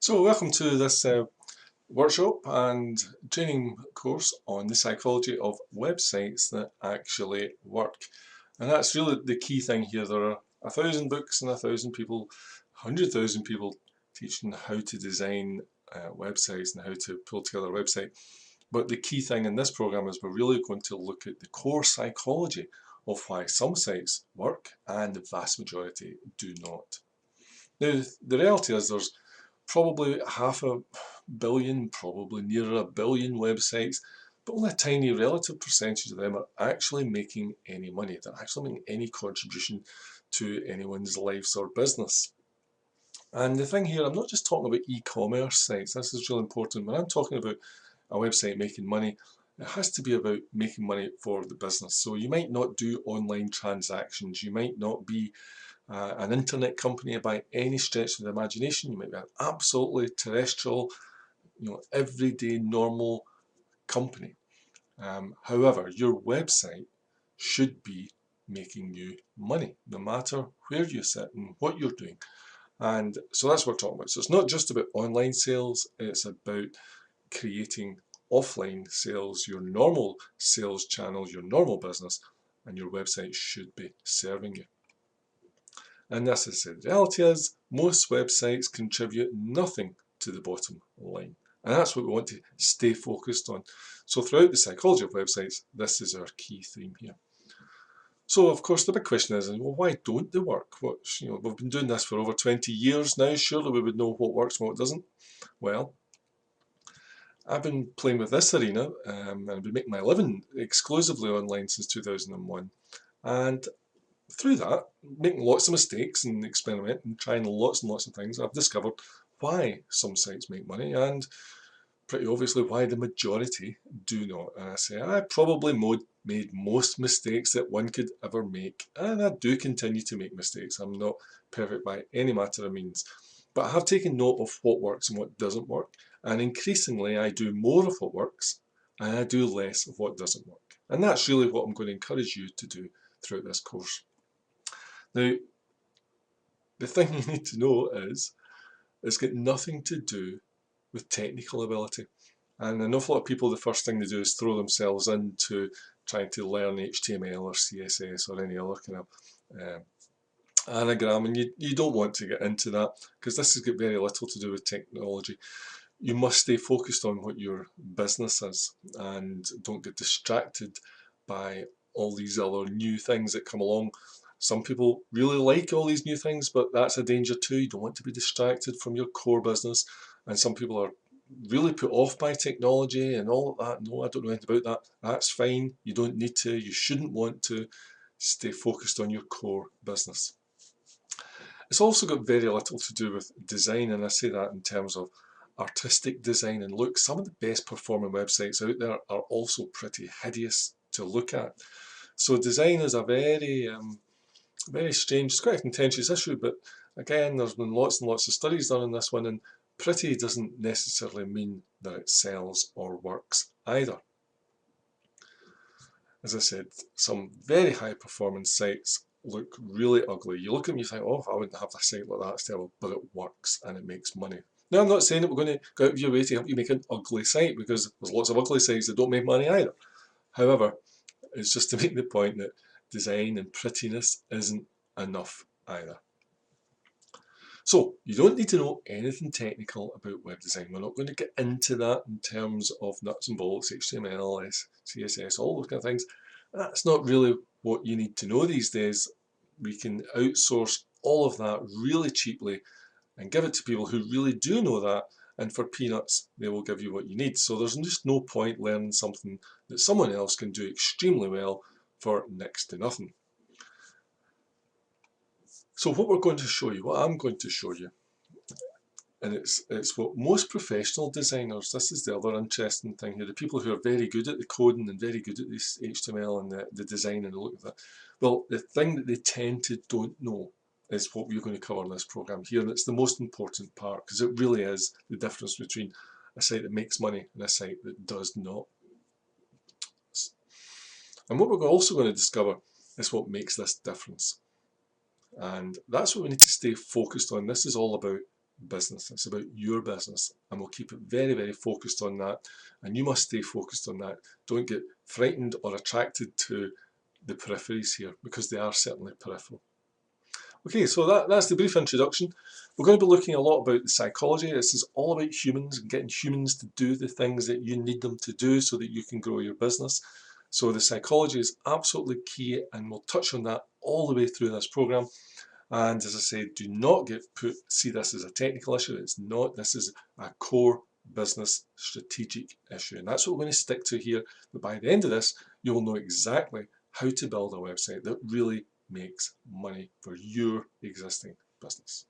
So welcome to this workshop and training course on the psychology of websites that actually work. And that's really the key thing here. There are 1,000 books and 1,000 people, 100,000 people teaching how to design websites and how to pull together a website. But the key thing in this program is we're really going to look at the core psychology of why some sites work and the vast majority do not. Now, the reality is there's probably 500 million, probably nearer 1 billion websites, but only a tiny relative percentage of them are actually making any money. They're actually making any contribution to anyone's lives or business. And the thing here, I'm not just talking about e-commerce sites. This is really important. When I'm talking about a website making money, it has to be about making money for the business. So you might not do online transactions. You might not be an internet company by any stretch of the imagination. You might be an absolutely terrestrial, everyday normal company. However, your website should be making you money, no matter where you sit and what you're doing. And so that's what we're talking about. So it's not just about online sales, it's about creating offline sales, your normal sales channels, your normal business, and your website should be serving you. And as I said, the reality is most websites contribute nothing to the bottom line. And that's what we want to stay focused on. So throughout the psychology of websites, this is our key theme here. So of course the big question is, well, why don't they work? We've been doing this for over 20 years now. Surely we would know what works and what doesn't. Well, I've been playing with this arena and I've been making my living exclusively online since 2001. And through that, making lots of mistakes and experimenting, trying lots and lots of things, I've discovered why some sites make money and pretty obviously why the majority do not. And I say I probably made most mistakes that one could ever make, and I do continue to make mistakes. I'm not perfect by any matter of means, but I have taken note of what works and what doesn't work, and increasingly I do more of what works and I do less of what doesn't work. And that's really what I'm going to encourage you to do throughout this course. Now, the thing you need to know is it's got nothing to do with technical ability. And an awful lot of people, the first thing they do is throw themselves into trying to learn HTML or CSS or any other kind of anagram, and you don't want to get into that because this has got very little to do with technology. You must stay focused on what your business is and don't get distracted by all these other new things that come along. Some people really like all these new things, but that's a danger too. You don't want to be distracted from your core business. And some people are really put off by technology and all of that. No, I don't know anything about that. That's fine. You don't need to. You shouldn't want to. Stay focused on your core business. It's also got very little to do with design, and I say that in terms of artistic design and look. Some of the best performing websites out there are also pretty hideous to look at. So design is a very strange, it's quite a contentious issue, but again, there's been lots and lots of studies done on this one, and pretty doesn't necessarily mean that it sells or works either. As I said, some very high performance sites look really ugly. You look at them, you think, oh, I wouldn't have a site like that, it's terrible, but it works and it makes money. Now, I'm not saying that we're going to go out of your way to help you make an ugly site, because there's lots of ugly sites that don't make money either. However, it's just to make the point that design and prettiness isn't enough either. So you don't need to know anything technical about web design. We're not going to get into that in terms of nuts and bolts, HTML, CSS, all those kind of things. That's not really what you need to know these days. We can outsource all of that really cheaply and give it to people who really do know that, and for peanuts they will give you what you need. So there's just no point learning something that someone else can do extremely well for next to nothing. So what we're going to show you, what I'm going to show you, and it's what most professional designers, this is the other interesting thing here, the people who are very good at the coding and very good at this HTML and the design and the look of that, well, the thing that they tend to don't know is what we're going to cover in this program here, and it's the most important part because it really is the difference between a site that makes money and a site that does not. And what we're also going to discover is what makes this difference. And that's what we need to stay focused on. This is all about business. It's about your business, and we'll keep it very, very focused on that. And you must stay focused on that. Don't get frightened or attracted to the peripheries here, because they are certainly peripheral. Okay, so that's the brief introduction. We're going to be looking a lot about the psychology. This is all about humans and getting humans to do the things that you need them to do so that you can grow your business. So the psychology is absolutely key, and we'll touch on that all the way through this program. And as I said, do not see this as a technical issue. It's not. This is a core business strategic issue, and that's what we're going to stick to here. But by the end of this, you will know exactly how to build a website that really makes money for your existing business.